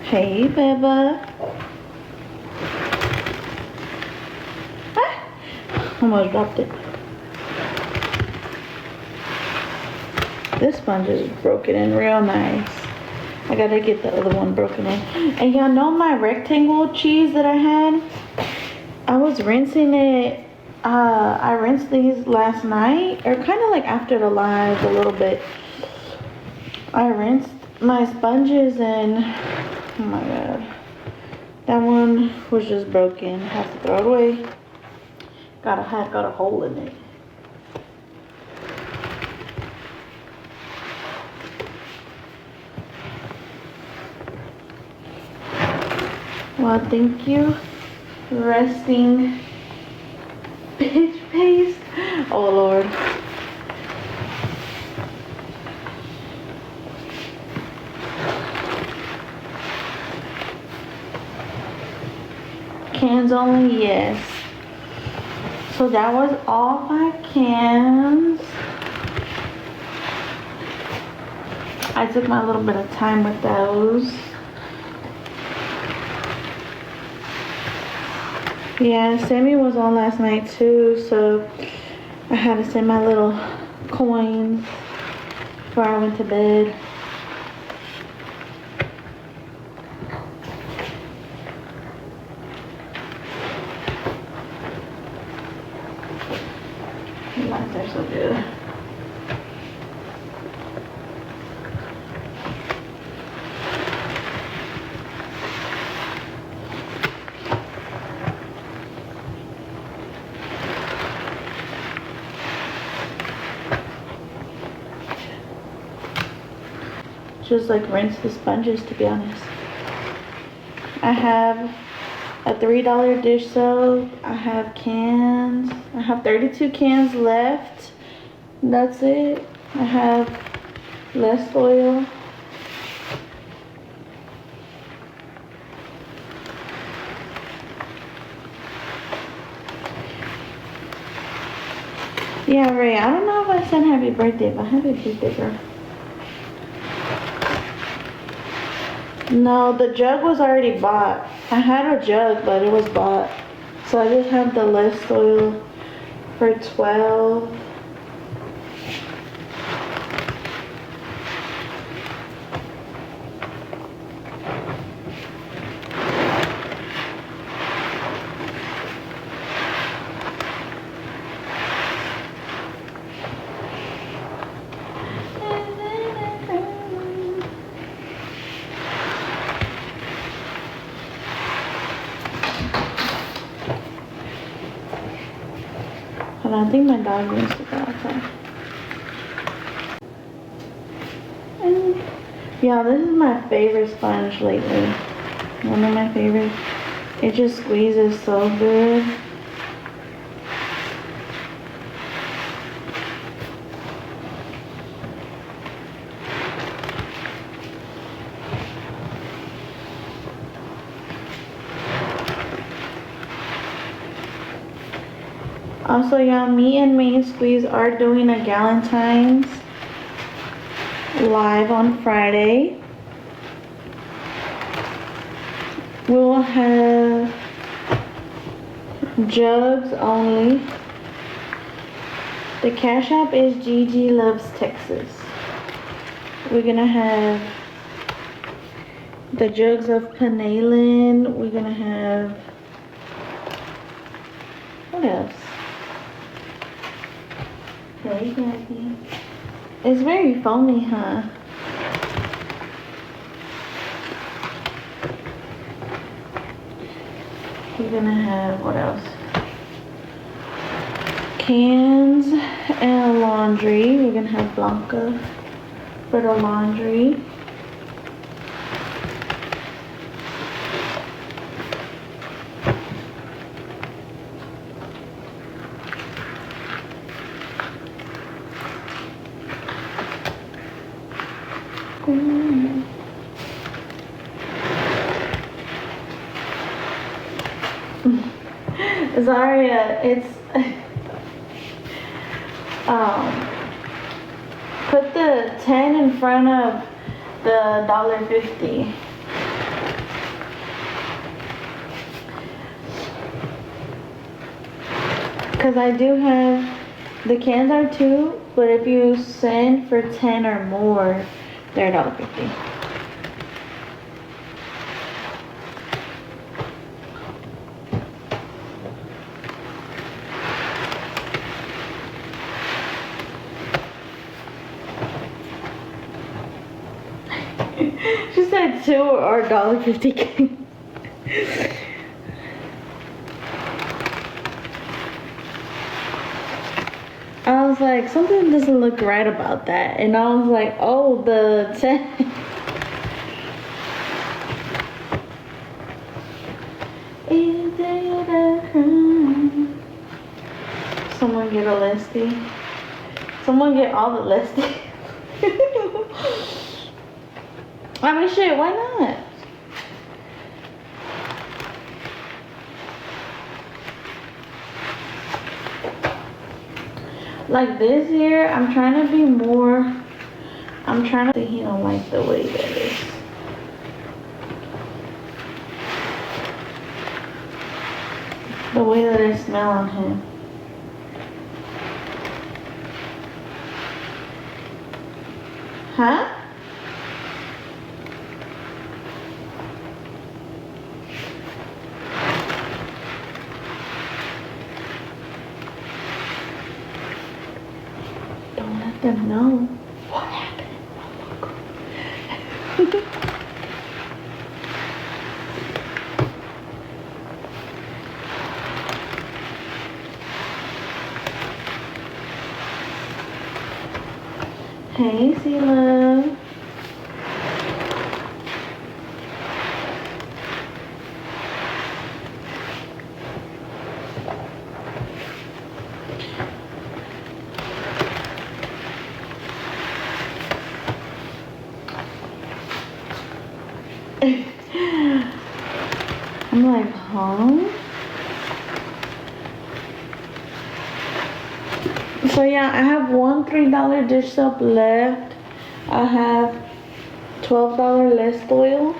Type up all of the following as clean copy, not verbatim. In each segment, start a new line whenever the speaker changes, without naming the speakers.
Hey, Beba. Ah, almost dropped it. This sponge is broken in real nice. I gotta get the other one broken in. And y'all know my rectangle cheese that I had? I was rinsing it. I rinsed these last night, or kind of like after the live a little bit. I rinsed my sponges and oh my god, that one was just broken. I have to throw it away. Got a hole in it. Well, thank you, resting bitch paste. Oh Lord. Cans only, yes. So that was all my cans. I took my little bit of time with those. Yeah, Sammy was on last night too, so I had to send my little coins before I went to bed. The lights are so good. Just like rinse the sponges, to be honest. I have a $3 dish soap. I have cans. I have 32 cans left. That's it. I have less oil. Yeah, Ray, I don't know if I said happy birthday, but happy birthday, girl. No, the jug was already bought. I had a jug, but it was bought. So I just have the less oil for 12. I think my dog needs to go outside. Yeah, this is my favorite sponge lately. One of my favorites. It just squeezes so good. Also, y'all, me and Main Squeeze are doing a Galentine's live on Friday. We will have jugs only. The Cash App is Gigi Loves Texas. We're gonna have the jugs of Panelin. We're gonna have, what else? Hey, Gabby. It's very foamy, huh? We're gonna have, what else? Cans and laundry. We're gonna have Blanca for the laundry. Zaria, it's put the 10 in front of the $1.50. Because I do have, the cans are $2, but if you send for 10 or more, they're $1.50. She said 2 or $1.50. I was like, something doesn't look right about that. And I was like, oh, the 10. Someone get a listy. Someone get all the listy. I mean, shit, why not? Like this year, I'm trying to be more, I'm trying to, he don't like the way that is. The way that I smell on him. Huh? Don't let them know what happened. Hey, C-Love. I'm like, huh? So yeah, I have one $3 dish soap left. I have $12 list oil.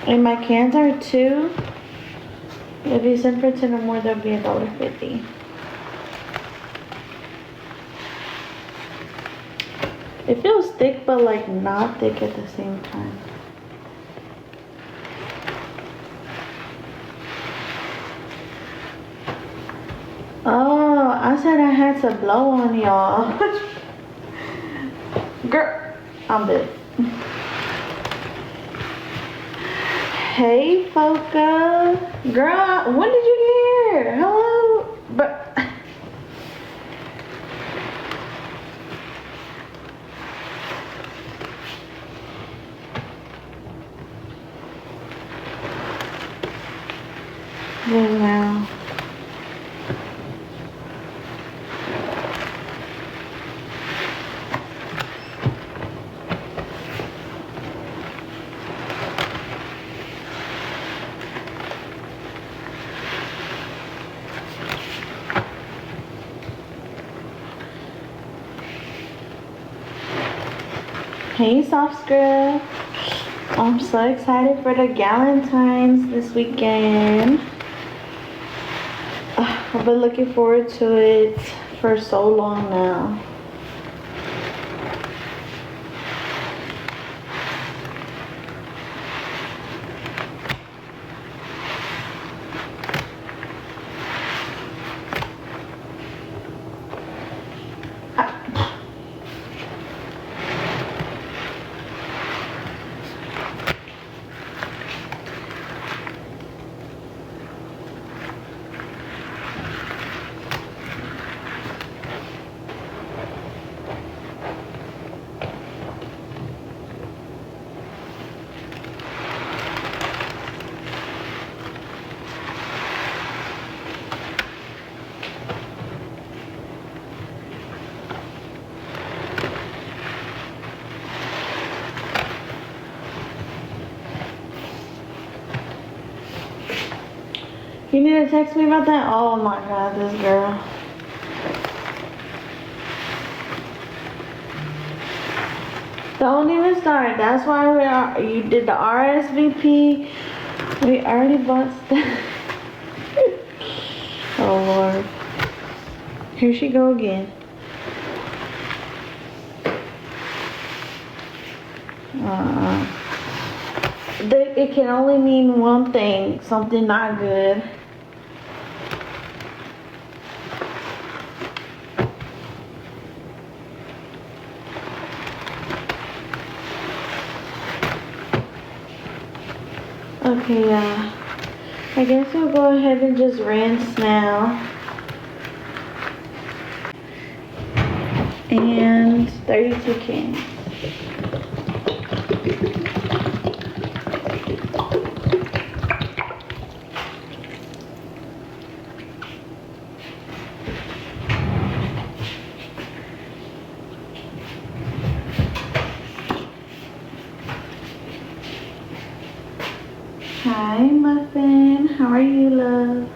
And my cans are $2. If you send for 10 or more, they'll be $1.50. It feels thick, but like not thick at the same time. Oh, I said I had to blow on y'all. Girl, I'm dead. Hey, Foca. Girl, when did you get here? Hello? But wow. Hey, soft scrub. I'm so excited for the Galentine's this weekend. I've been looking forward to it for so long now. You need to text me about that? Oh my god, this girl. Don't even start. That's why you did the RSVP. We already bought stuff. Oh Oh Lord. Here she go again. It can only mean one thing, something not good. Okay, I guess we'll go ahead and just rinse now. And 32 cans. Hi, Muffin. How are you, love?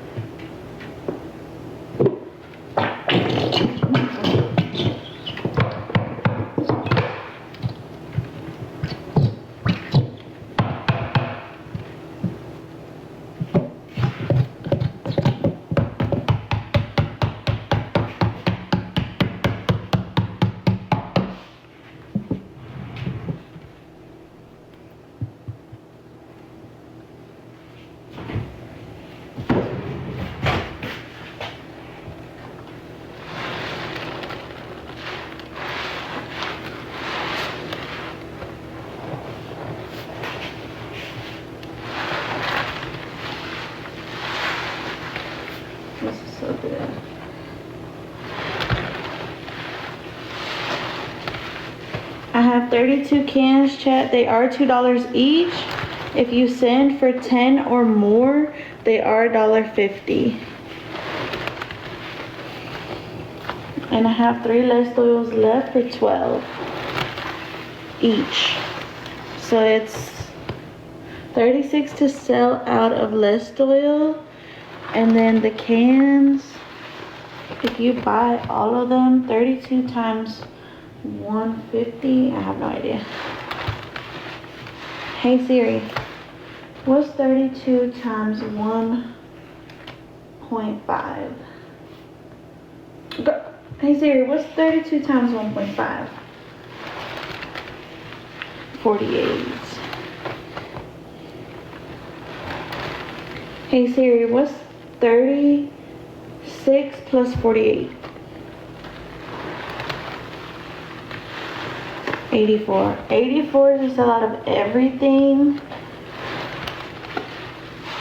This is so good. I have 32 cans, chat. They are $2 each. If you send for 10 or more, they are $1.50. And I have 3 list oils left for 12 each. So it's 36 to sell out of list oil. And then the cans, if you buy all of them, 32 times 150, I have no idea. Hey Siri, what's 32 times 1.5? Hey Siri, what's 32 times 1.5? 48. Hey Siri, what's 36 plus 48? 84. 84 is just a lot of everything,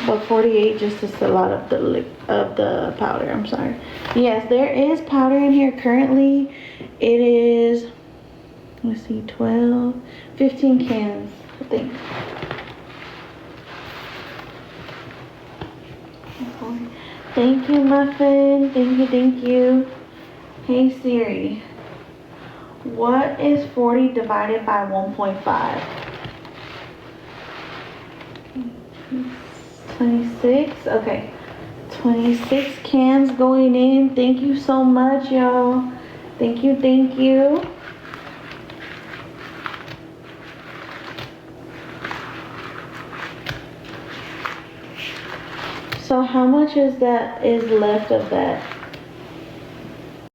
but 48 just is a lot of the powder. I'm sorry. Yes, there is powder in here currently. It is, let's see, 12, 15 cans, I think. Thank you, Muffin. Thank you, thank you. Hey Siri, what is 40 divided by 1.5? 26. Okay, 26 cans going in. Thank you so much, y'all. Thank you, thank you. So how much is left of that?